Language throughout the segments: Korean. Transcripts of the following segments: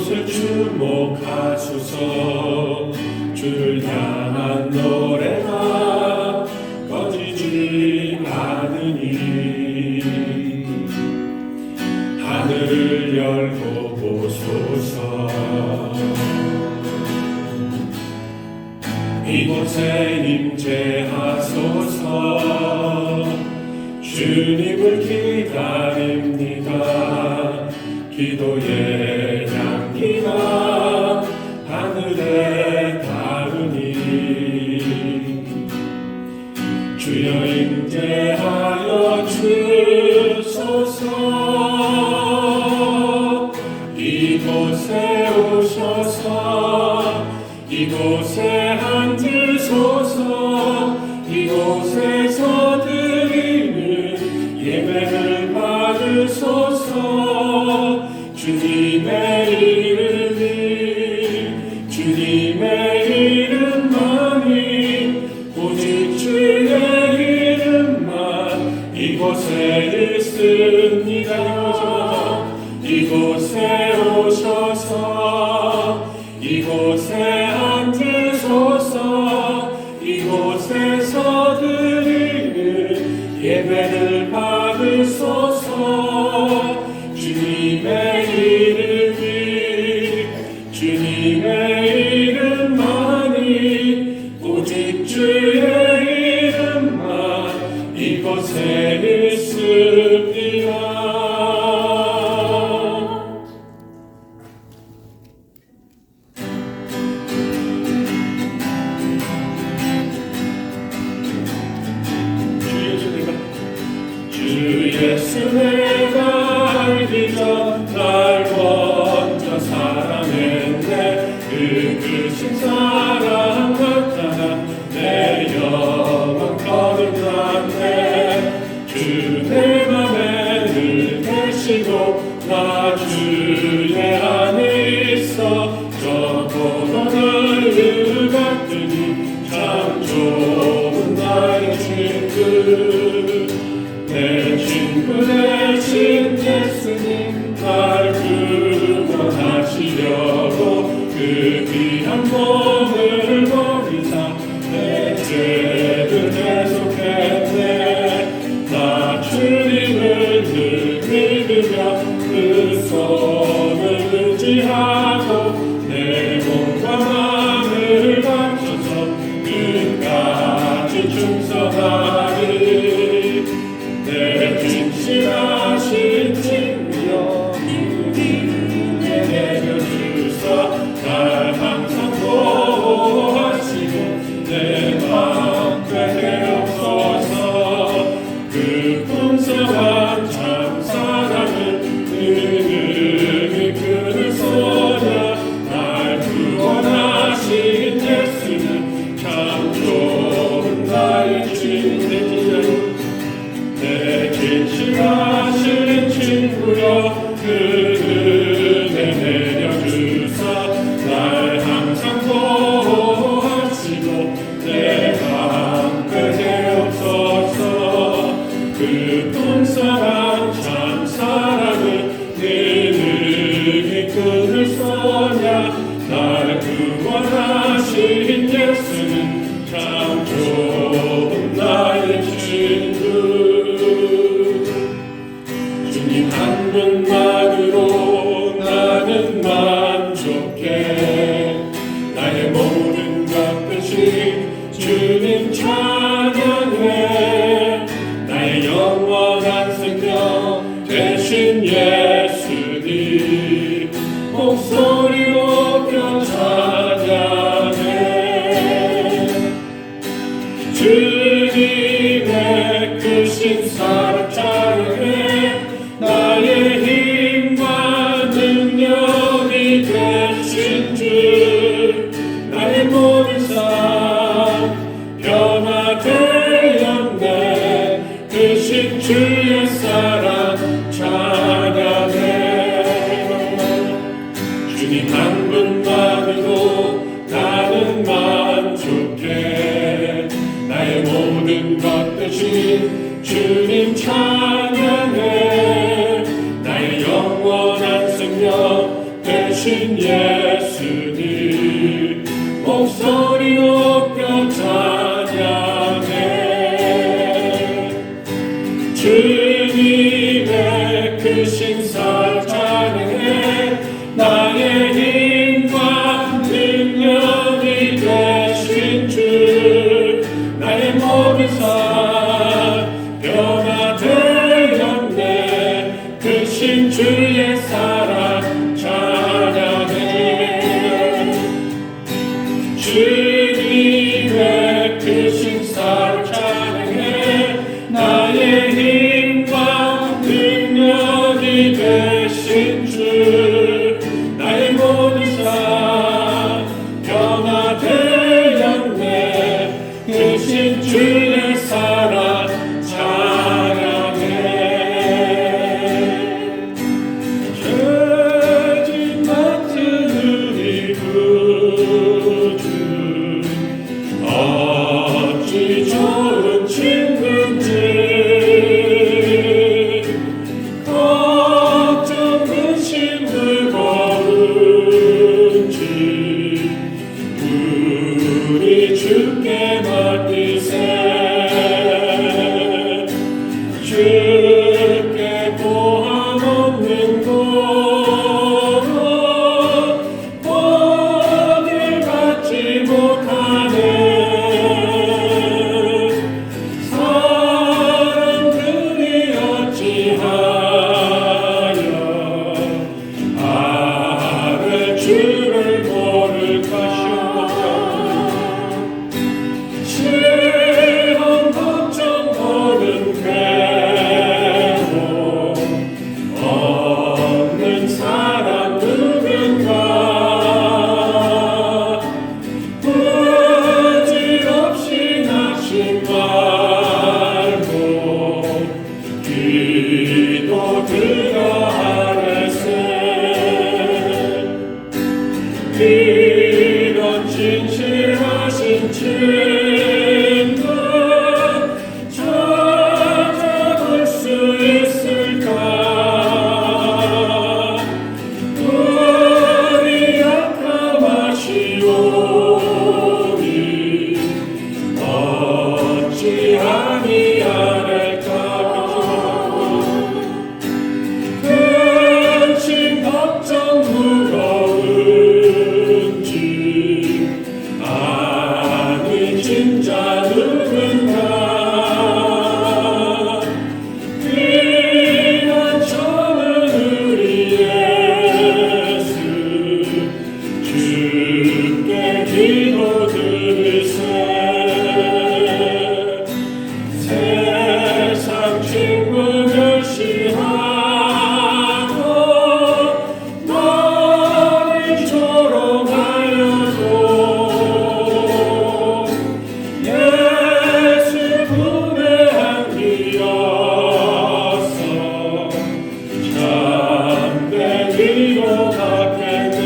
이곳을 주목하소서. 주를 향한 노래가 꺼지지 않으니 하늘을 열고 보소서. 이곳에 임재하소서. 주님을 기다립니다. 기도의 향기가 하늘에 닿으니 주여 임재하여 주소서. 이곳에 오셔서 이곳에 앉으소서. 이곳에서 드리는 예배를 받으소서. 주님의 이름만이 오직 주의 이름만 이곳에 있습니다. 이곳에 오셔서 이곳에 앉으소서. 이곳에서 드리는 예배를 받으소서. 주님의 이름만이 오직 주의 이름만 이곳에 있습니다. 주 예수 내가 알기 전 날 먼저 사랑했네. 그 크신 사랑 나타나 내 영혼 거듭났네. 주 내 맘에 늘 계시고 나 주의 안에 있어. 저 고난을 같으니 참 좋은 나의 친구. 내 친구 대신 예수님 날 구원하시려고 그 귀한 몸을 버리사 내 죄를 대속했네. 나 주님을 늘 믿으며 그 손을 의지하고 내 몸과 마음을 바쳐서 끝까지 충성하리. 내 진실하신 친구여 이름에 내려주사 날 항상 보호하시고 내 마음 되옵소서. 그 풍성한 참 사랑을 능히 끊으소냐. 날 구원하신 예수는 참 좋은 나의 친구여. 내 진실하신 친구여 그 은혜 내려주사 날 항상 보호하시고 내 방패 되옵소서. 그 풍성한 참 사랑을 능히 끊을 소냐. 날 구원하신 예수는 참 좋은 나의 친구. 주님 한 분만으로 나는 만족해. 나의 모든 것 대신 주님 찬양해. 나의 영원한 생명 대신 예수님 목소리 높여 찬양해. 주님의 크신 사랑 찬양해. 나의 힘과 능력이 되신 주 나의 모든 삶 변화되었네. 크신 주의 사랑 찬양해. 주님 한 분만으로 나는 만족해. 나의 모든 것 대신 주님 찬양해. 나의 영원한 생명 대신 예수님 목소리 높여 찬양해 주님의 크신 살 찬양해 나의 힘과 능력이 되신 주 나의 모든 삶 변화되었네 크신 주의 사랑 찬양해 주님의 크신 사랑 찬양해 나의 힘과 능력이 되신 주 나의 모든 삶 변화되었네 크신 주의 사랑 찬양해 죄진 같은 우리 구주 어찌 좋은 친구인지 걱정 근심 무거운지 우리 주께 맡기세 주께 보험 없는 곳 복을 받지 못하네 사람들이 어찌하여 아를 주를 모를까 시험 걱정 모든 괴로움 없는 사람 누군가 부질없이 낙심 말고 기도 드려 하래세 이런 진실하신 친구 찾아볼 수 있을까 우리 약함하시오니 어찌 아니하랄까 근심 걱정 무거운지 아니 진짜 누군가 귀한 저는 우리 예수 주께 기도 드리세 세상 친구 멸시하고 너를 조롱하여도 예수 품에 안기어서 참된 위로 받겠네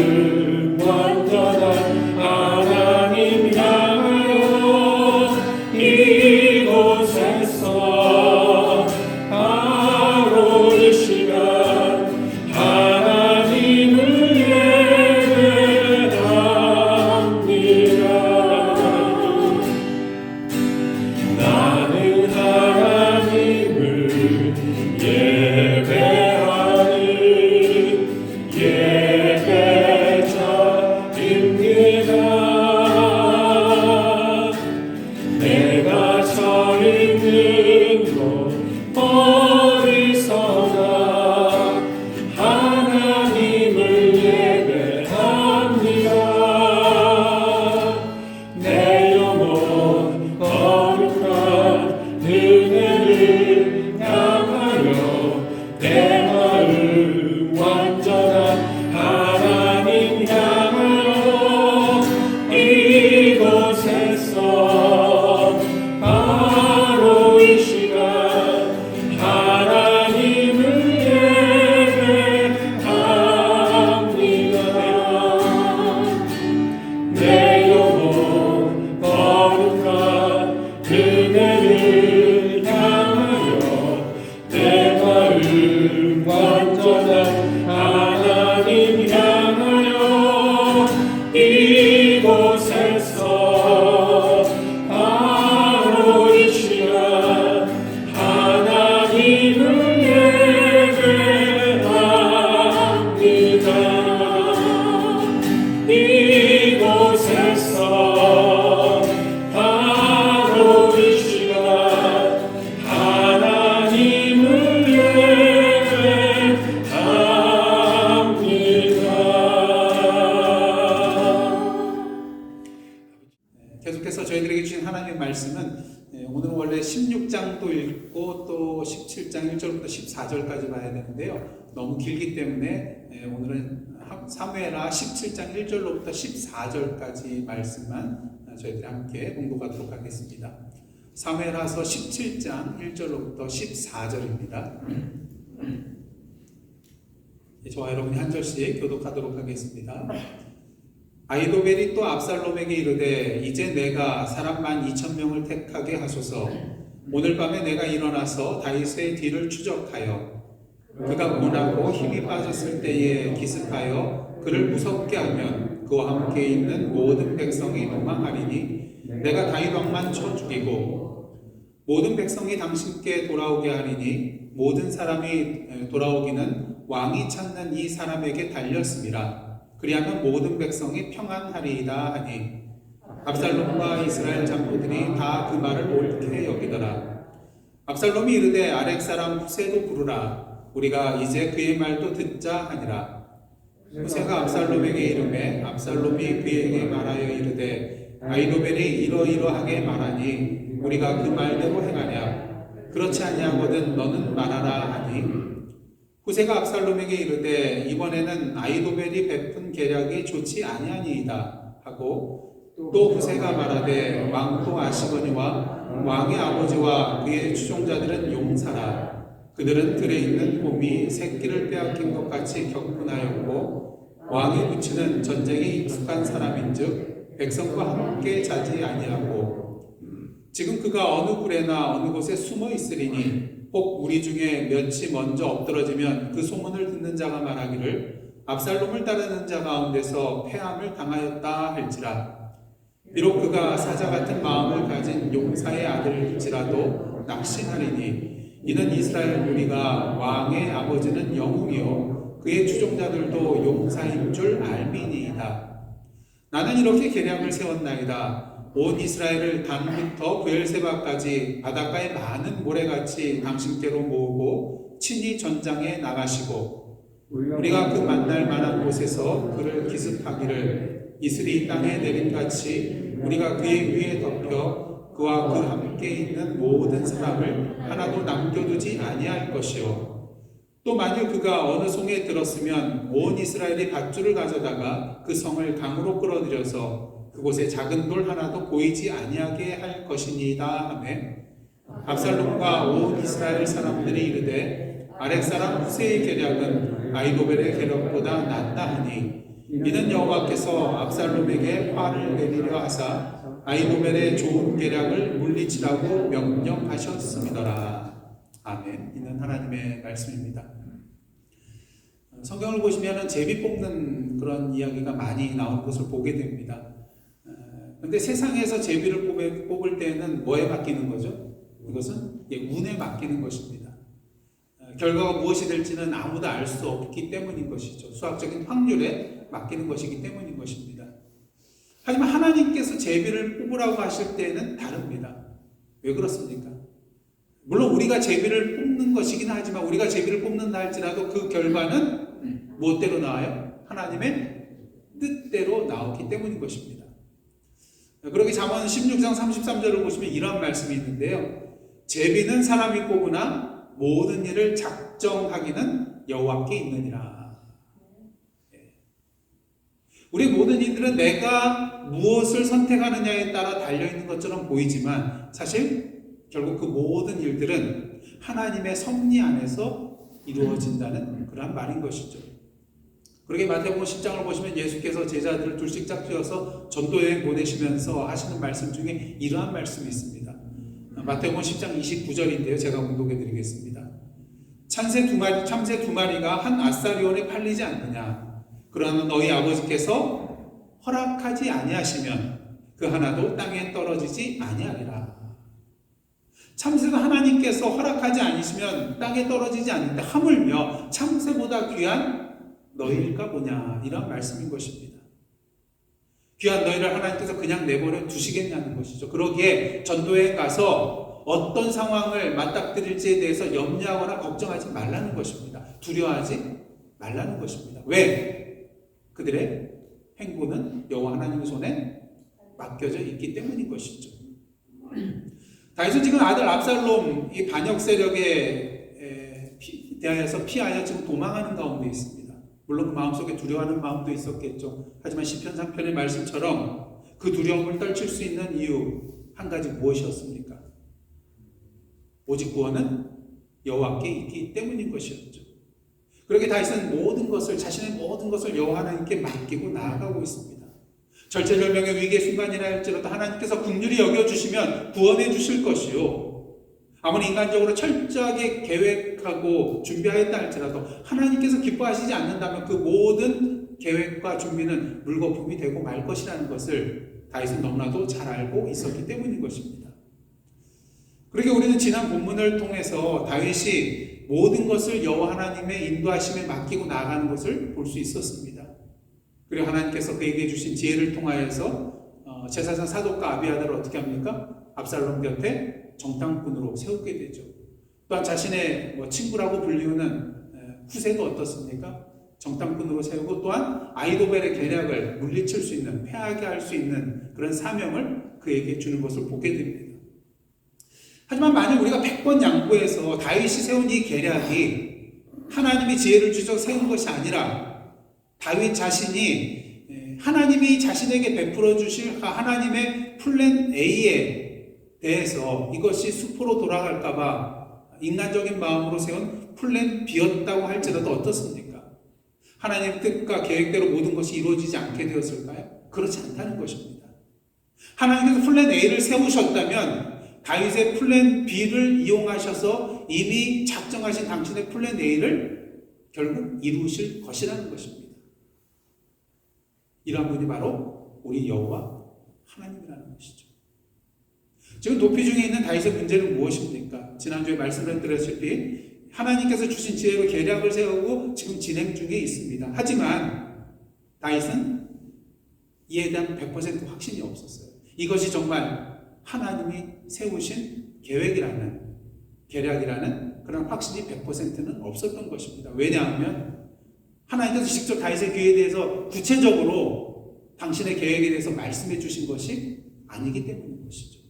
마음 완전한 하나님 향하여 이곳에서 바로 이 시간 하나님을 예배합니다. 나는 하나님을 예배하는 예배자입니다. 내가 서 있는 곳 어디서나 하나님을 예배합니다. 내 영혼 거룩한 은혜를 향하여 내 마음 완전한 하나님 향하여 이곳에서 바로 이 시간 하나님을 예배합니다. 내 영혼 거룩한 은혜를 향하여 내 마음 완전한 하나님 향하여 이곳에서 바로 이 시간 하나님을 예배합니다. 이곳에서 바로 이 시간 하나님을 예배합니다. 계속해서 저희들에게 주신 하나님의 말씀은 오늘은 원래 16장도 읽고 또 17장 1절부터 14절까지 봐야 되는데요. 너무 길기 때문에 오늘은 사무엘하 17장 1절로부터 14절까지 말씀만 저희들이 함께 공독하도록 하겠습니다. 사무엘하서 17장 1절로부터 14절입니다. 저와 여러분이 한 절씩 교독하도록 하겠습니다. 아히도벨이 또 압살롬에게 이르되 이제 내가 사람 12,000명을 택하게 하소서. 오늘 밤에 내가 일어나서 다윗의 뒤를 추적하여 그가 문하고 힘이 빠졌을 때에 기습하여 그를 무섭게 하면 그와 함께 있는 모든 백성이 도망하리니 내가 다윗 왕만 쳐 죽이고 모든 백성이 당신께 돌아오게 하리니 모든 사람이 돌아오기는 왕이 찾는 이 사람에게 달렸음이라. 그리하면 모든 백성이 평안하리이다 하니 압살롬과 이스라엘 장로들이 다 그 말을 옳게 여기더라. 압살롬이 이르되 아렉 사람 후세도 부르라. 우리가 이제 그의 말도 듣자 하니라. 후세가 압살롬에게 이르매 압살롬이 그에게 말하여 이르되 아히도벨이 이러이러하게 말하니 우리가 그 말대로 행하냐. 그렇지 아니하거든 너는 말하라 하니 후세가 압살롬에게 이르되 이번에는 아히도벨이 베푼 계략이 좋지 아니하니이다 하고 또 후세가 말하되 왕도 아시거니와 왕의 아버지와 그의 추종자들은 용사라. 그들은 들에 있는 곰이 새끼를 빼앗긴 것 같이 격분하였고 왕이 붙이는 전쟁에 익숙한 사람인즉 백성과 함께 자지 아니하고 지금 그가 어느 굴에나 어느 곳에 숨어 있으리니 혹 우리 중에 몇이 먼저 엎드러지면 그 소문을 듣는 자가 말하기를 압살롬을 따르는 자 가운데서 패함을 당하였다 할지라. 비록 그가 사자 같은 마음을 가진 용사의 아들일지라도 낙심하리니 이는 이스라엘 무리가 왕의 아버지는 영웅이요 그의 추종자들도 용사인 줄 알미니이다. 나는 이렇게 계략을 세웠나이다. 온 이스라엘을 단부터 브엘세바까지 바닷가의 많은 모래같이 당신께로 모으고 친히 전장에 나가시고 우리가 그 만날 만한 곳에서 그를 기습하기를 이슬이 땅에 내림같이 우리가 그의 위에 덮여 그와 그 함께 있는 모든 사람을 하나도 남겨두지 아니할 것이요. 또 만일 그가 어느 송에 들었으면 온 이스라엘이 밧줄을 가져다가 그 성을 강으로 끌어들여서 그곳에 작은 돌 하나도 보이지 아니하게 할 것이니이다 하매 압살롬과 온 이스라엘 사람들이 이르되 아렉 사람 후세의 계략은 아히도벨의 계략보다 낫다 하니 이는 여호와께서 압살롬에게 화를 내리려 하사 아히도벨의 좋은 계략을 물리치라고 명령하셨음이더라. 아멘. 이는 하나님의 말씀입니다. 성경을 보시면 제비 뽑는 그런 이야기가 많이 나오는 것을 보게 됩니다. 그런데 세상에서 제비를 뽑을 때는 뭐에 맡기는 거죠? 이것은 운에 맡기는 것입니다. 결과가 무엇이 될지는 아무도 알 수 없기 때문인 것이죠. 수학적인 확률에 맡기는 것이기 때문인 것입니다. 하지만 하나님께서 제비를 뽑으라고 하실 때는 다릅니다. 왜 그렇습니까? 물론 우리가 제비를 뽑는 것이긴 하지만 우리가 제비를 뽑는다 할지라도 그 결과는 무엇대로 나와요? 하나님의 뜻대로 나오기 때문인 것입니다. 그러기 잠언 16장 33절을 보시면 이런 말씀이 있는데요. 제비는 사람이 뽑으나 모든 일을 작정하기는 여호와께 있느니라. 우리 모든 일들은 내가 무엇을 선택하느냐에 따라 달려있는 것처럼 보이지만 사실 결국 그 모든 일들은 하나님의 섭리 안에서 이루어진다는 그러한 말인 것이죠. 그러게 마태복음 10장을 보시면 예수께서 제자들을 둘씩 짝지어서 전도여행 보내시면서 하시는 말씀 중에 이러한 말씀이 있습니다. 마태복음 10장 29절인데요. 제가 공독해 드리겠습니다. 참새 두 마리가 한 아사리온에 팔리지 않느냐. 그러나 너희 아버지께서 허락하지 아니하시면 그 하나도 땅에 떨어지지 아니하리라. 참새도 하나님께서 허락하지 않으시면 땅에 떨어지지 않는데 하물며 참새보다 귀한 너희일까 보냐. 이런 말씀인 것입니다. 귀한 너희를 하나님께서 그냥 내버려 두시겠냐는 것이죠. 그러기에 전도에 가서 어떤 상황을 맞닥뜨릴지에 대해서 염려하거나 걱정하지 말라는 것입니다. 두려워하지 말라는 것입니다. 왜? 그들의 행보는 여호와 하나님의 손에 맡겨져 있기 때문인 것이죠. 다윗은 지금 아들 압살롬 이 반역 세력에 대하여서 피하여 지금 도망하는 가운데 있습니다. 물론 그 마음속에 두려워하는 마음도 있었겠죠. 하지만 시편 3편의 말씀처럼 그 두려움을 떨칠 수 있는 이유 한 가지 무엇이었습니까? 오직 구원은 여호와께 있기 때문인 것이었죠. 그렇게 다윗은 모든 것을 자신의 모든 것을 여호와 하나님께 맡기고 나아가고 있습니다. 절체절명의 위기의 순간이라 할지라도 하나님께서 긍휼히 여겨주시면 구원해 주실 것이요. 아무리 인간적으로 철저하게 계획하고 준비하였다 할지라도 하나님께서 기뻐하시지 않는다면 그 모든 계획과 준비는 물거품이 되고 말 것이라는 것을 다윗은 너무나도 잘 알고 있었기 때문인 것입니다. 그렇게 우리는 지난 본문을 통해서 다윗이 모든 것을 여호와 하나님의 인도하심에 맡기고 나아가는 것을 볼 수 있었습니다. 그리고 하나님께서 그에게 주신 지혜를 통하여서 제사장 사독과 아비아달을 어떻게 합니까? 압살롬 곁에 정탐꾼으로 세우게 되죠. 또한 자신의 친구라고 불리우는 후세도 어떻습니까? 정탐꾼으로 세우고 또한 아히도벨의 계략을 물리칠 수 있는, 패하게 할 수 있는 그런 사명을 그에게 주는 것을 보게 됩니다. 하지만 만약 우리가 100번 양보해서 다윗이 세운 이 계략이 하나님이 지혜를 주셔서 세운 것이 아니라 다윗 자신이 하나님이 자신에게 베풀어 주실 하나님의 플랜 A에 대해서 이것이 수포로 돌아갈까봐 인간적인 마음으로 세운 플랜 B였다고 할지라도 어떻습니까? 하나님의 뜻과 계획대로 모든 것이 이루어지지 않게 되었을까요? 그렇지 않다는 것입니다. 하나님께서 플랜 A를 세우셨다면 다윗의 플랜 B를 이용하셔서 이미 작정하신 당신의 플랜 A를 결국 이루실 것이라는 것입니다. 이러한 분이 바로 우리 여호와 하나님이라는 것이죠. 지금 도피 중에 있는 다윗의 문제는 무엇입니까? 지난주에 말씀을 드렸다시피 하나님께서 주신 지혜로 계략을 세우고 지금 진행 중에 있습니다. 하지만 다윗은 이에 대한 100% 확신이 없었어요. 이것이 정말 하나님이 세우신 계획이라는, 계략이라는 그런 확신이 100%는 없었던 것입니다. 왜냐하면 하나님께서 직접 다윗의 귀에 대해서 구체적으로 당신의 계획에 대해서 말씀해 주신 것이 아니기 때문인 것이죠.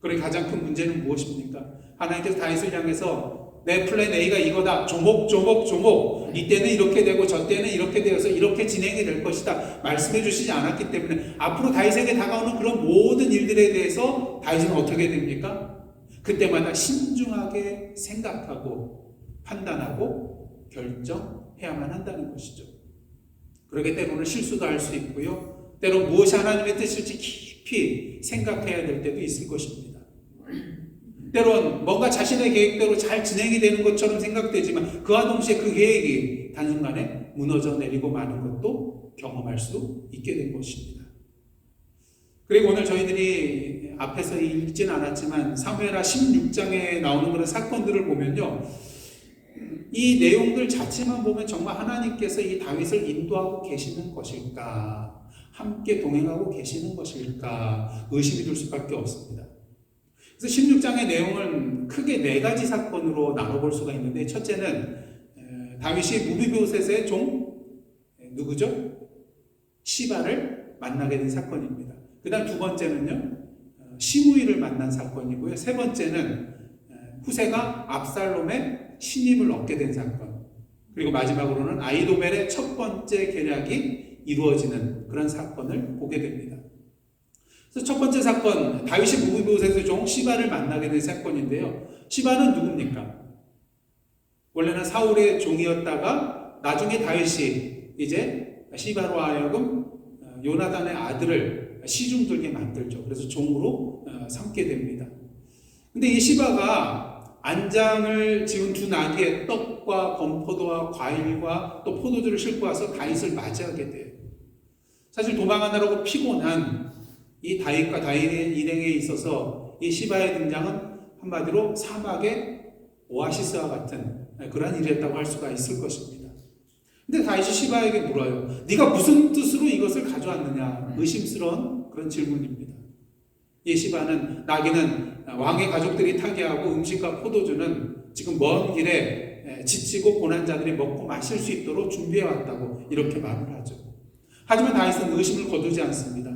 그리고 가장 큰 문제는 무엇입니까? 하나님께서 다윗을 향해서 내 플랜 A가 이거다. 조목. 이때는 이렇게 되고 저때는 이렇게 되어서 이렇게 진행이 될 것이다. 말씀해 주시지 않았기 때문에 앞으로 다윗에게 다가오는 그런 모든 일들에 대해서 다윗은 어떻게 됩니까? 그때마다 신중하게 생각하고 판단하고 결정해야만 한다는 것이죠. 그러게 때로는 실수도 할 수 있고요. 때로 무엇이 하나님의 뜻일지 깊이 생각해야 될 때도 있을 것입니다. 때론 뭔가 자신의 계획대로 잘 진행이 되는 것처럼 생각되지만 그와 동시에 그 계획이 단순간에 무너져 내리고 마는 것도 경험할 수 있게 된 것입니다. 그리고 오늘 저희들이 앞에서 읽지는 않았지만 사무엘하 16장에 나오는 그런 사건들을 보면요, 이 내용들 자체만 보면 정말 하나님께서 이 다윗을 인도하고 계시는 것일까, 함께 동행하고 계시는 것일까 의심이 들 수밖에 없습니다. 그래서 16장의 내용은 크게 4가지 사건으로 나눠볼 수가 있는데, 첫째는 다윗이 무비보셋의 종 누구죠? 시바를 만나게 된 사건입니다. 그 다음 2번째는요, 시므이를 만난 사건이고요. 3번째는 후세가 압살롬의 신임을 얻게 된 사건. 그리고 마지막으로는 아히도벨의 첫 번째 계략이 이루어지는 그런 사건을 보게 됩니다. 그래서 첫 번째 사건, 다윗이 무비보셋의 종 시바를 만나게 된 사건인데요. 시바는 누굽니까? 원래는 사울의 종이었다가 나중에 다윗이 이제 시바로 하여금 요나단의 아들을 시중들게 만들죠. 그래서 종으로 삼게 됩니다. 근데 이 시바가 안장을 지은 2 나귀에 떡과 건포도와 과일과 또 포도주를 싣고 와서 다윗을 맞이하게 돼요. 사실 도망하느라고 피곤한 이 다윗과 다윗의 일행에 있어서 이 시바의 등장은 한마디로 사막의 오아시스와 같은 그러한 일이었다고 할 수가 있을 것입니다. 근데 다윗이 시바에게 물어요. 네가 무슨 뜻으로 이것을 가져왔느냐? 의심스러운 그런 질문입니다. 이 시바는 나귀는 왕의 가족들이 타게 하고 음식과 포도주는 지금 먼 길에 지치고 고난 자들이 먹고 마실 수 있도록 준비해 왔다고 이렇게 말을 하죠. 하지만 다윗은 의심을 거두지 않습니다.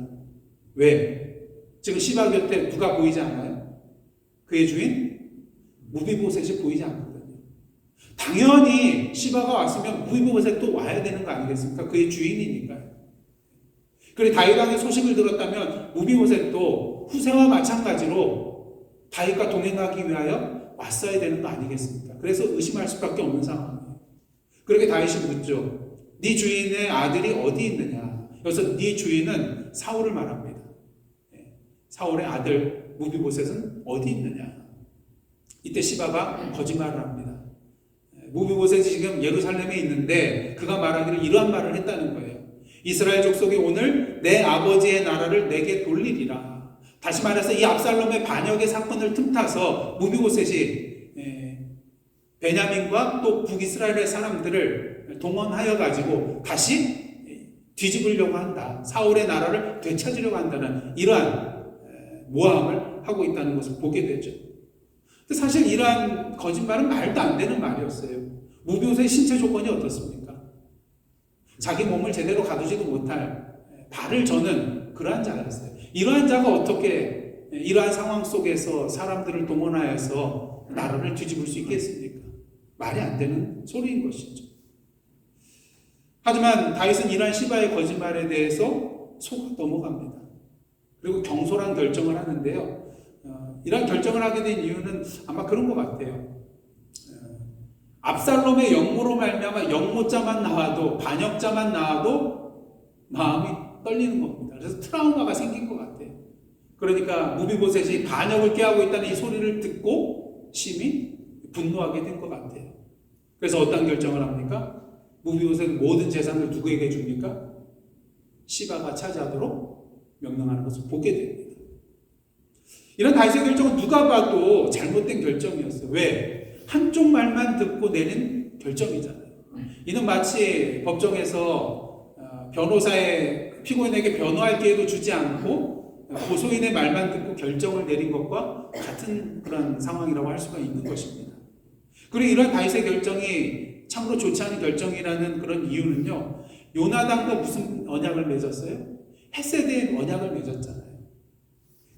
왜? 지금 시바 곁에 누가 보이지 않아요? 그의 주인 무비보셋이 보이지 않거든요. 당연히 시바가 왔으면 무비보셋도 와야 되는 거 아니겠습니까? 그의 주인이니까요. 그리고 다윗 왕의 소식을 들었다면 무비보셋도 후세와 마찬가지로 다윗과 동행하기 위하여 왔어야 되는 거 아니겠습니까? 그래서 의심할 수밖에 없는 상황이에요. 그렇게 다윗이 묻죠. 네 주인의 아들이 어디 있느냐? 그래서 네 주인은 사울을 말합니다. 사울의 아들 무비보셋은 어디 있느냐? 이때 시바가 거짓말을 합니다. 무비보셋이 지금 예루살렘에 있는데 그가 말하기를 이러한 말을 했다는 거예요. 이스라엘 족속이 오늘 내 아버지의 나라를 내게 돌리리라. 다시 말해서 이 압살롬의 반역의 사건을 틈타서 무비보셋이 베냐민과 또 북이스라엘의 사람들을 동원하여 가지고 다시 뒤집으려고 한다. 사울의 나라를 되찾으려고 한다는 이러한 모함을 하고 있다는 것을 보게 되죠. 근데 사실 이러한 거짓말은 말도 안 되는 말이었어요. 무비보셋의 신체 조건이 어떻습니까? 자기 몸을 제대로 가두지도 못할 발을 저는 그러한 자였어요. 이러한 자가 어떻게 이러한 상황 속에서 사람들을 동원하여서 나라를 뒤집을 수 있겠습니까? 말이 안 되는 소리인 것이죠. 하지만 다윗은 이러한 시바의 거짓말에 대해서 속아 넘어갑니다. 그리고 경솔한 결정을 하는데요. 이러한 결정을 하게 된 이유는 아마 그런 것 같아요. 압살롬의 역모로 말미암아 역모자만 나와도 반역자만 나와도 마음이 떨리는 겁니다. 그래서 트라우마가 생긴 것 같아요. 그러니까 무비보셋이 반역을 꾀하고 있다는 이 소리를 듣고 심히 분노하게 된 것 같아요. 그래서 어떤 결정을 합니까? 무비보셋 모든 재산을 누구에게 줍니까? 시바가 차지하도록 명령하는 것을 보게 됩니다. 이런 다윗의 결정은 누가 봐도 잘못된 결정이었어요. 왜? 한쪽 말만 듣고 내린 결정이잖아요. 이는 마치 법정에서 변호사의 피고인에게 변호할 기회도 주지 않고 고소인의 말만 듣고 결정을 내린 것과 같은 그런 상황이라고 할 수가 있는 것입니다. 그리고 이런 다윗의 결정이 참으로 좋지 않은 결정이라는 그런 이유는요. 요나단과 무슨 언약을 맺었어요? 헤세드의 언약을 맺었잖아요.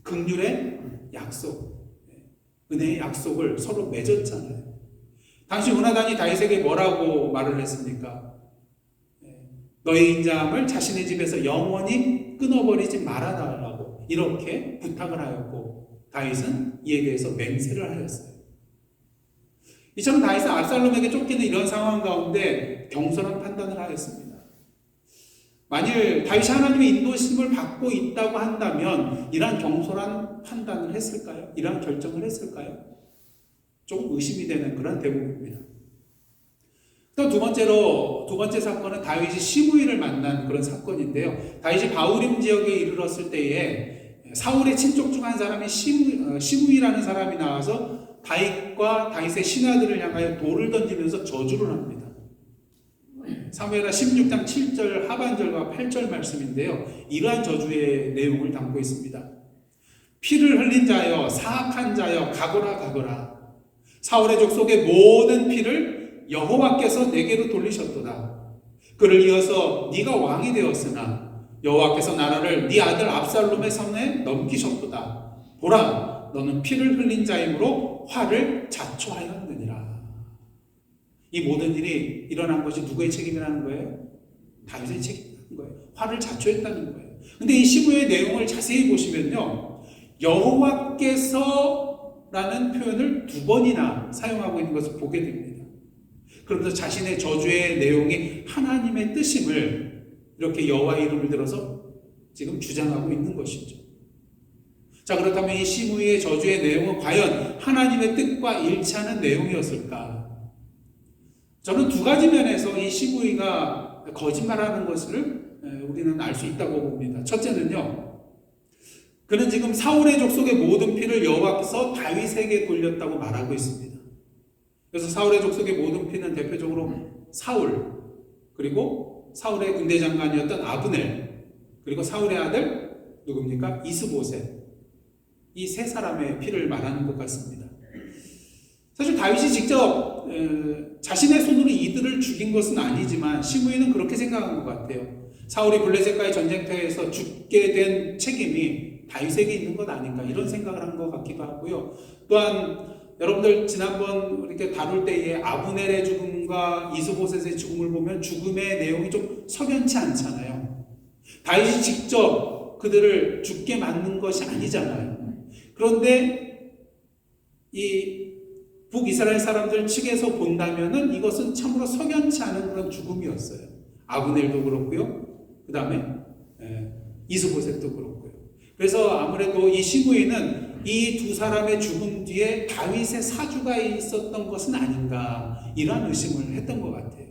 긍휼의 약속, 은혜의 약속을 서로 맺었잖아요. 당시 요나단이 다윗에게 뭐라고 말을 했습니까? 너의 인자함을 자신의 집에서 영원히 끊어버리지 말아달라고 이렇게 부탁을 하였고 다윗은 이에 대해서 맹세를 하였어요. 이처럼 다윗은 압살롬에게 쫓기는 이런 상황 가운데 경솔한 판단을 하였습니다. 만일 다윗이 하나님의 인도심을 받고 있다고 한다면 이러한 경솔한 판단을 했을까요? 이러한 결정을 했을까요? 조금 의심이 되는 그런 대목입니다. 또 두 번째 사건은 다윗이 시므이를 만난 그런 사건인데요. 다윗이 바후림 지역에 이르렀을 때에 사울의 친족 중 한 사람이 시므이라는 사람이 나와서 다윗과 다윗의 신하들을 향하여 돌을 던지면서 저주를 합니다. 사무엘하 16장 7절 하반절과 8절 말씀인데요. 이러한 저주의 내용을 담고 있습니다. 피를 흘린 자여, 사악한 자여, 가거라 가거라. 사울의 족속의 모든 피를 여호와께서 내게로 돌리셨도다. 그를 이어서 네가 왕이 되었으나 여호와께서 나라를 네 아들 압살롬의 손에 넘기셨도다. 보라, 너는 피를 흘린 자이므로 화를 자초하였느니라. 이 모든 일이 일어난 것이 누구의 책임이라는 거예요? 다윗의 책임이라는 거예요. 화를 자초했다는 거예요. 근데 이 시므의 내용을 자세히 보시면요, 여호와께서라는 표현을 두 번이나 사용하고 있는 것을 보게 됩니다. 그러면서 자신의 저주의 내용이 하나님의 뜻임을 이렇게 여호와의 이름을 들어서 지금 주장하고 있는 것이죠. 자, 그렇다면 이 시므의 저주의 내용은 과연 하나님의 뜻과 일치하는 내용이었을까? 저는 두 가지 면에서 이 시므이가 거짓말하는 것을 우리는 알 수 있다고 봅니다. 첫째는요, 그는 지금 사울의 족속의 모든 피를 여호와께서 다윗에게 돌렸다고 말하고 있습니다. 그래서 사울의 족속의 모든 피는 대표적으로 사울, 그리고 사울의 군대 장관이었던 아브넬, 그리고 사울의 아들 누굽니까? 이스보셋, 이 세 사람의 피를 말하는 것 같습니다. 사실 다윗이 직접 자신의 손으로 이들을 죽인 것은 아니지만 시므이는 그렇게 생각한 것 같아요. 사울이 블레셋과의 전쟁터에서 죽게 된 책임이 다윗에게 있는 것 아닌가, 이런 생각을 한 것 같기도 하고요. 또한 여러분들 지난번 이렇게 다룰 때에 아브넬의 죽음과 이스보셋의 죽음을 보면 죽음의 내용이 좀 석연치 않잖아요. 다윗이 직접 그들을 죽게 만든 것이 아니잖아요. 그런데 이 북이스라엘 사람들 측에서 본다면은 이것은 참으로 석연치 않은 그런 죽음이었어요. 아브넬도 그렇고요. 그 다음에 이스보셋도 그렇고요. 그래서 아무래도 이 시므이는 이 두 사람의 죽음 뒤에 다윗의 사주가 있었던 것은 아닌가, 이러한 의심을 했던 것 같아요.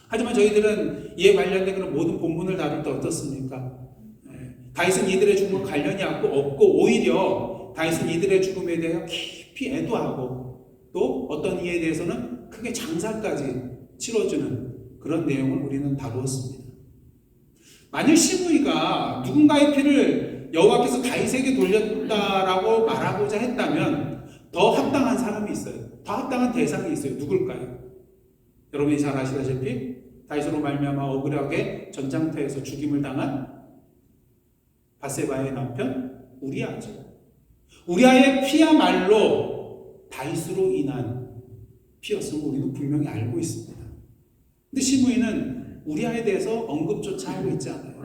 하지만 저희들은 이에 관련된 그런 모든 본문을 다룰 때 어떻습니까? 다윗은 이들의 죽음과 관련이 없고 오히려 다윗은 이들의 죽음에 대해 깊이 애도하고 또 어떤 이에 대해서는 크게 장사까지 치러주는 그런 내용을 우리는 다루었습니다. 만일 시므이가 누군가의 피를 여호와께서 다윗에게 돌렸다라고 말하고자 했다면 더 합당한 사람이 있어요. 더 합당한 대상이 있어요. 누굴까요? 여러분이 잘 아시다시피 다윗으로 말미암아 억울하게 전장터에서 죽임을 당한 밧세바의 남편 우리아죠. 우리아의 피야말로 다윗으로 인한 피였음을 우리는 분명히 알고 있습니다. 근데 시므이는 우리아에 대해서 언급조차 하고 있지 않아요.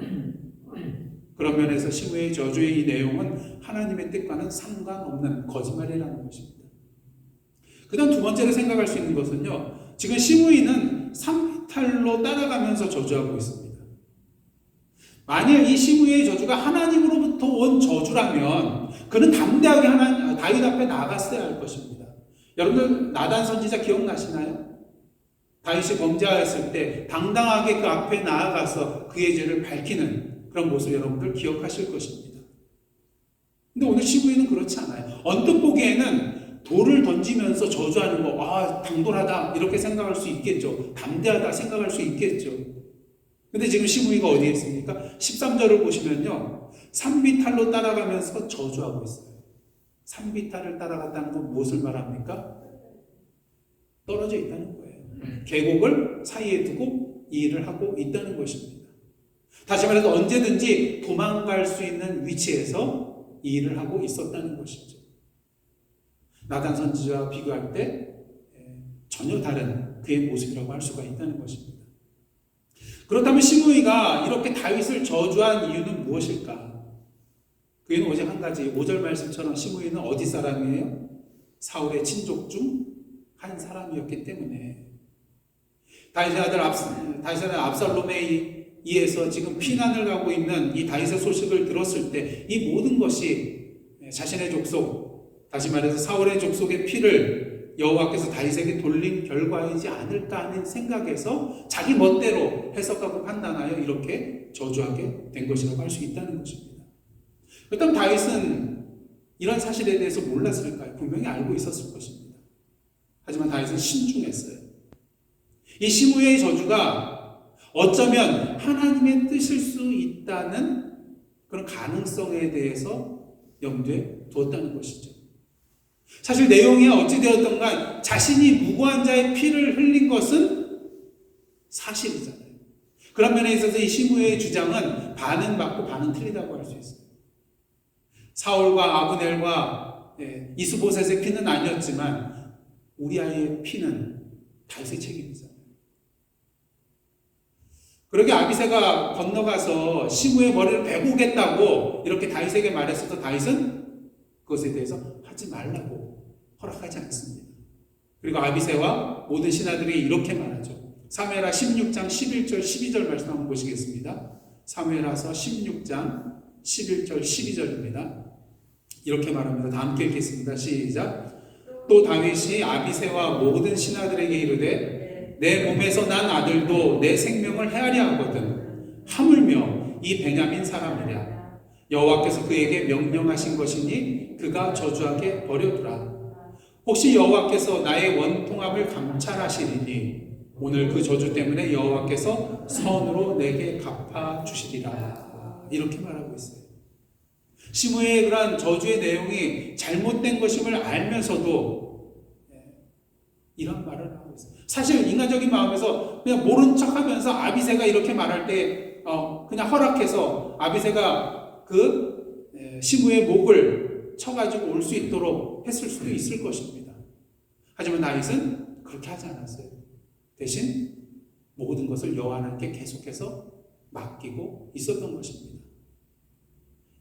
그런 면에서 시므의 저주의 이 내용은 하나님의 뜻과는 상관없는 거짓말이라는 것입니다. 그 다음 두 번째로 생각할 수 있는 것은요, 지금 시므이는 산비탈로 따라가면서 저주하고 있습니다. 만일 이 시므의 저주가 하나님으로부터 온 저주라면 그는 담대하게 다윗 앞에 나갔어야 할 것입니다. 여러분들 나단 선지자 기억나시나요? 다윗이 범죄하였을 때 당당하게 그 앞에 나아가서 그의 죄를 밝히는 그런 모습 여러분들 기억하실 것입니다. 근데 오늘 시므이는 그렇지 않아요. 언뜻 보기에는 돌을 던지면서 저주하는 거, 당돌하다 이렇게 생각할 수 있겠죠. 담대하다 생각할 수 있겠죠. 근데 지금 시므이가 어디에 있습니까? 13절을 보시면요, 산비탈로 따라가면서 저주하고 있어요. 산비탈을 따라갔다는 건 무엇을 말합니까? 떨어져 있다는 거예요. 계곡을 사이에 두고 이 일을 하고 있다는 것입니다. 다시 말해서 언제든지 도망갈 수 있는 위치에서 이 일을 하고 있었다는 것이죠. 나단 선지자와 비교할 때 전혀 다른 그의 모습이라고 할 수가 있다는 것입니다. 그렇다면 시므이가 이렇게 다윗을 저주한 이유는 무엇일까? 그는 오직 한 가지, 5절 말씀처럼 시므이는 어디 사람이에요? 사울의 친족 중 한 사람이었기 때문에 다윗의 아들 압살롬의 이에서 지금 피난을 가고 있는 이 다윗의 소식을 들었을 때 이 모든 것이 자신의 족속, 다시 말해서 사울의 족속의 피를 여호와께서 다윗에게 돌린 결과이지 않을까 하는 생각에서 자기 멋대로 해석하고 판단하여 이렇게 저주하게 된 것이라고 할 수 있다는 것입니다. 그렇다면 다윗은 이런 사실에 대해서 몰랐을까요? 분명히 알고 있었을 것입니다. 하지만 다윗은 신중했어요. 이 시므이의 저주가 어쩌면 하나님의 뜻일 수 있다는 그런 가능성에 대해서 염두에 두었다는 것이죠. 사실 내용이 어찌되었던 간 자신이 무고한 자의 피를 흘린 것은 사실이잖아요. 그런 면에 있어서 이 시므이의 주장은 반은 맞고 반은 틀리다고 할 수 있어요. 사울과 아브넬과 이스보셋의 피는 아니었지만 우리아의 피는 다윗의 책임이잖아요. 그러게 아비새가 건너가서 시므이의 머리를 베고겠다고 이렇게 다윗에게 말했어도 다윗은 그것에 대해서 하지 말라고 허락하지 않습니다. 그리고 아비새와 모든 신하들이 이렇게 말하죠. 사무엘하 16장 11절 12절 말씀 한번 보시겠습니다. 사무엘하서 16장 11절 12절입니다. 이렇게 말합니다. 다 함께 읽겠습니다. 시작. 또 다윗이 아비새와 모든 신하들에게 이르되 내 몸에서 난 아들도 내 생명을 헤아려 하거든 하물며 이 베냐민 사람이랴. 여호와께서 그에게 명령하신 것이니 그가 저주하게 버려두라. 혹시 여호와께서 나의 원통함을 감찰하시리니 오늘 그 저주 때문에 여호와께서 선으로 내게 갚아주시리라. 이렇게 말하고 있어요. 시므이의 그러한 저주의 내용이 잘못된 것임을 알면서도 이런 말을 하고 있어요. 사실 인간적인 마음에서 그냥 모른 척하면서 아비새가 이렇게 말할 때 그냥 허락해서 아비새가 그 시므이의 목을 쳐가지고 올 수 있도록 했을 수도 있을 것입니다. 하지만 다윗은 그렇게 하지 않았어요. 대신 모든 것을 여호와 하나님께 계속해서 맡기고 있었던 것입니다.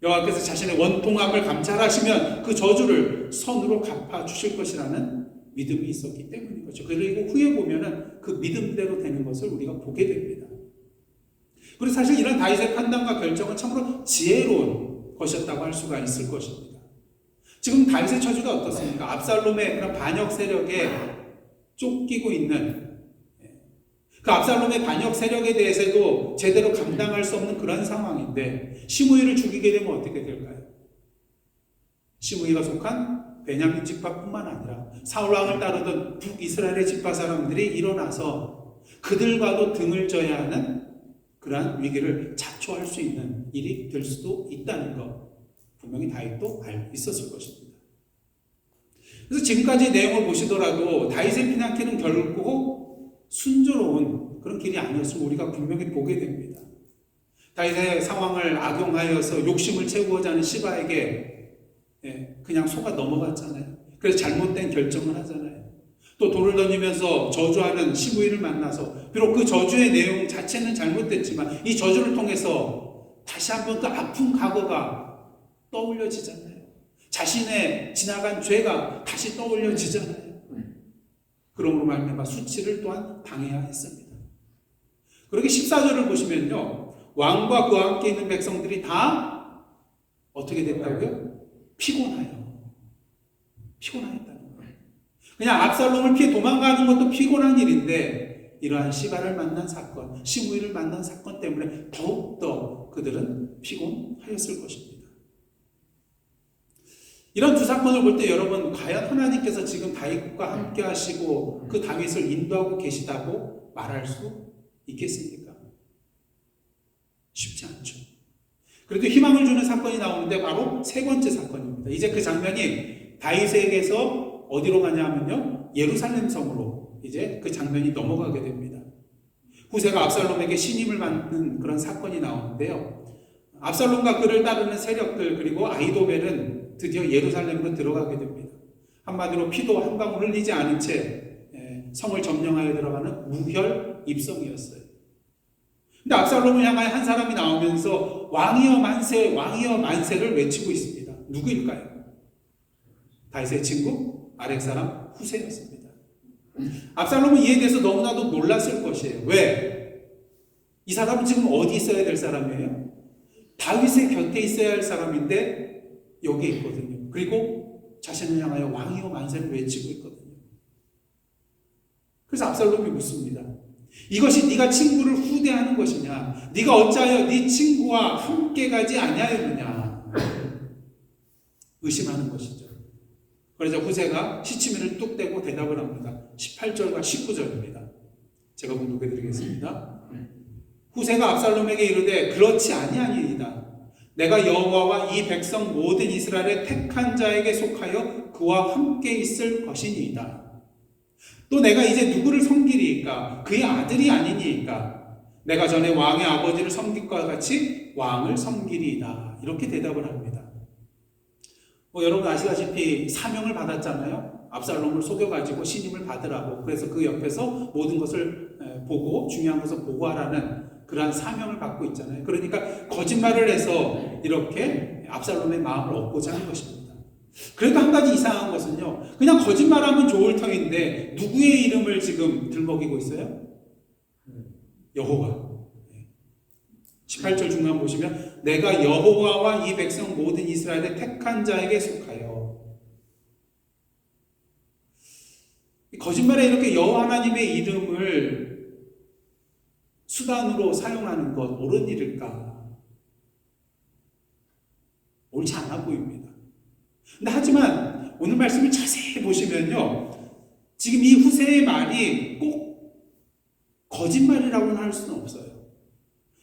여호와께서 자신의 원통함을 감찰하시면 그 저주를 선으로 갚아주실 것이라는 믿음이 있었기 때문인 거죠. 그리고 후에 보면은 그 믿음대로 되는 것을 우리가 보게 됩니다. 그리고 사실 이런 다윗의 판단과 결정은 참으로 지혜로운 것이었다고 할 수가 있을 것입니다. 지금 다윗의 처지가 어떻습니까? 압살롬의 그런 반역 세력에 쫓기고 있는 그 압살롬의 반역 세력에 대해서도 제대로 감당할 수 없는 그런 상황인데 시므이를 죽이게 되면 어떻게 될까요? 시므이가 속한 베냐민 지파뿐만 아니라 사울 왕을 따르던 북이스라엘의 지파 사람들이 일어나서 그들과도 등을 져야 하는 그러한 위기를 자초할 수 있는 일이 될 수도 있다는 것 분명히 다윗도 알고 있었을 것입니다. 그래서 지금까지 내용을 보시더라도 다윗의 피난길은 결국 순조로운 그런 길이 아니었음을 우리가 분명히 보게 됩니다. 다윗의 상황을 악용하여서 욕심을 채우고자 하는 시바에게 그냥 속아 넘어갔잖아요. 그래서 잘못된 결정을 하잖아요. 또 돌을 던지면서 저주하는 시므이를 만나서 비록 그 저주의 내용 자체는 잘못됐지만 이 저주를 통해서 다시 한번 그 아픈 과거가 떠올려지잖아요. 자신의 지나간 죄가 다시 떠올려지잖아요. 그러므로 말미암아 수치를 또한 당해야 했습니다. 그렇게 14절을 보시면요. 왕과 그와 함께 있는 백성들이 다 어떻게 됐다고요? 피곤하였다는 거예요. 그냥 압살롬을 피해 도망가는 것도 피곤한 일인데 이러한 시바를 만난 사건, 시므이를 만난 사건 때문에 더욱더 그들은 피곤하였을 것입니다. 이런 두 사건을 볼 때 여러분 과연 하나님께서 지금 다윗과 함께 하시고 그 다윗을 인도하고 계시다고 말할 수 있겠습니까? 쉽지 않죠. 그래도 희망을 주는 사건이 나오는데 바로 세 번째 사건입니다. 이제 그 장면이 다윗에게서 어디로 가냐면요. 예루살렘 성으로 이제 그 장면이 넘어가게 됩니다. 후세가 압살롬에게 신임을 받는 그런 사건이 나오는데요. 압살롬과 그를 따르는 세력들 그리고 아히도벨은 드디어 예루살렘으로 들어가게 됩니다. 한마디로 피도 한 방울 흘리지 않은 채 성을 점령하여 들어가는 무혈 입성이었어요. 근데 압살롬을 향하여 한 사람이 나오면서 왕이여 만세, 왕이여 만세를 외치고 있습니다. 누구일까요? 다윗의 친구 아렉사람 후세였습니다. 압살롬은 이에 대해서 너무나도 놀랐을 것이에요. 왜? 이 사람은 지금 어디 있어야 될 사람이에요? 다윗의 곁에 있어야 할 사람인데 여기에 있거든요. 그리고 자신을 향하여 왕이여 만세를 외치고 있거든요. 그래서 압살롬이 묻습니다. 이것이 네가 친구를 후대하는 것이냐? 네가 어찌하여 네 친구와 함께 가지 아니하였느냐? 의심하는 것이죠. 그래서 후세가 시치미를 뚝 떼고 대답을 합니다. 18절과 19절입니다. 제가 공독해 드리겠습니다. 후세가 압살롬에게 이르되 그렇지 아니하니이다. 내가 여호와와 이 백성 모든 이스라엘의 택한 자에게 속하여 그와 함께 있을 것이니이다. 또 내가 이제 누구를 섬기리이까? 그의 아들이 아니니이까? 내가 전에 왕의 아버지를 섬길과 같이 왕을 섬기리이다. 이렇게 대답을 합니다. 여러분 아시다시피 사명을 받았잖아요. 압살롬을 속여가지고 신임을 받으라고. 그래서 그 옆에서 모든 것을 보고 중요한 것을 보고하라는 그러한 사명을 받고 있잖아요. 그러니까 거짓말을 해서 이렇게 압살롬의 마음을 얻고자 하는 것입니다. 그래도 한 가지 이상한 것은요. 그냥 거짓말하면 좋을 터인데 누구의 이름을 지금 들먹이고 있어요? 여호와. 18절 중간 보시면 내가 여호와와 이 백성 모든 이스라엘의 택한 자에게 속하여. 거짓말에 이렇게 여호와 하나님의 이름을 수단으로 사용하는 것 옳은 일일까? 옳지 않아 보입니다. 근데 하지만 오늘 말씀을 자세히 보시면요. 지금 이 후세의 말이 꼭 거짓말이라고는 할 수는 없어요.